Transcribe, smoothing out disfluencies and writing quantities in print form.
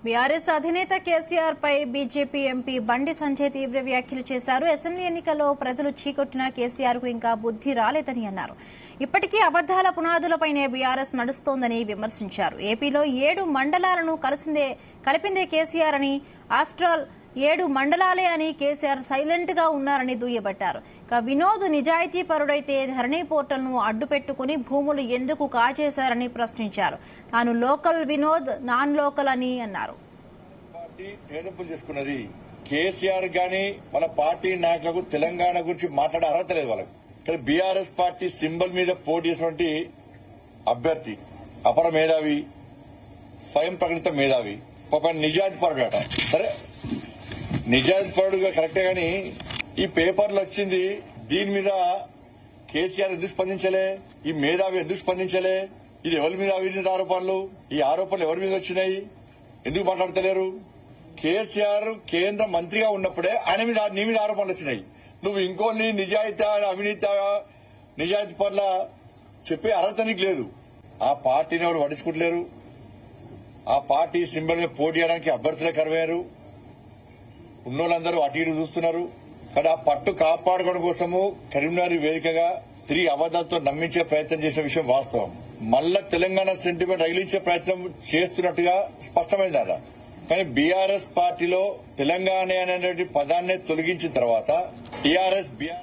BRS అధినేత కేసీఆర్ పై BJP MP Bandi Sanjay తీవ్ర వ్యాఖ్యలు చేశారు. అసెంబ్లీ ఎన్నికల్లో ప్రజలు చీకొట్టిన కేసీఆర్ కు ఇంకా బుద్ధి రాలేదని అన్నారు. ఇప్పటికీ అబద్దాల పునాదులపైనే బీఆర్ఎస్ నడుస్తోందని విమర్శించారు. ఏపీలో 7 మండలాలను కలిపిందే కేసీఆర్ అని, ఆఫ్టర్ ఆల్ 7 మండలాలే అని కేసీఆర్ సైలెంట్ గా ఉన్నారని దుయ్యబట్టారు. వినోద్ నిజాయితీ పరుడైతే ధరణి పోర్టల్ ను అడ్డుపెట్టుకుని భూములు ఎందుకు కాజేశారని ప్రశ్నించారు. తాను లోకల్ వినోద్, నాన్ లోకల్ అని అన్నారు. కేసీఆర్ గాని మన పార్టీ నాయకులకు తెలంగాణ గురించి మాట్లాడే అర్హత లేదు వాళ్ళకి. కానీ బీఆర్ఎస్ పార్టీ సింబల్ మీద పోటీ చేసినటువంటి అభ్యర్థి అపర మేధావి, స్వయం ప్రకటిత మేధావి, ఒక నిజాయితీ పరుడు అట. సరే, నిజాయితీ పరుడుగా కరెక్టే గాని ఈ పేపర్లు వచ్చింది, దీని మీద కేసీఆర్ ఎందుకు స్పందించలే? ఈ మేధావి ఎందుకు స్పందించలే? ఇది ఎవరి మీద అవినీతి ఆరోపణలు? ఈ ఆరోపణలు ఎవరి మీద వచ్చినాయి? ఎందుకు మాట్లాడతలేరు? కేసీఆర్ కేంద్ర మంత్రిగా ఉన్నప్పుడే ఆయన మీద నీ మీద ఆరోపణలు వచ్చినాయి. నువ్వు ఇంకోని నిజాయితీ నిజాయితీ పట్ల చెప్పే అర్హత నీకు లేదు. ఆ పార్టీని ఎవరు పట్టించుకుంటలేరు. ఆ పార్టీ సింబల్ మీద పోటీ చేయడానికి అభ్యర్థులే కరువయ్యారు. ఉన్నోళ్ళందరూ అటు ఇటు చూస్తున్నారు. కానీ ఆ పట్టు కాపాడుకోవడం కోసము కరీంనగర్ వేదికగా తిరిగి అబద్దాలతో నమ్మించే ప్రయత్నం చేసిన విషయం వాస్తవం. మళ్ళా తెలంగాణ సెంటిమెంట్ రగిలించే ప్రయత్నం చేస్తున్నట్టుగా స్పష్టమైందట. కానీ బీఆర్ఎస్ పార్టీలో తెలంగాణ అనే పదాన్ని తొలగించిన తర్వాత టీఆర్ఎస్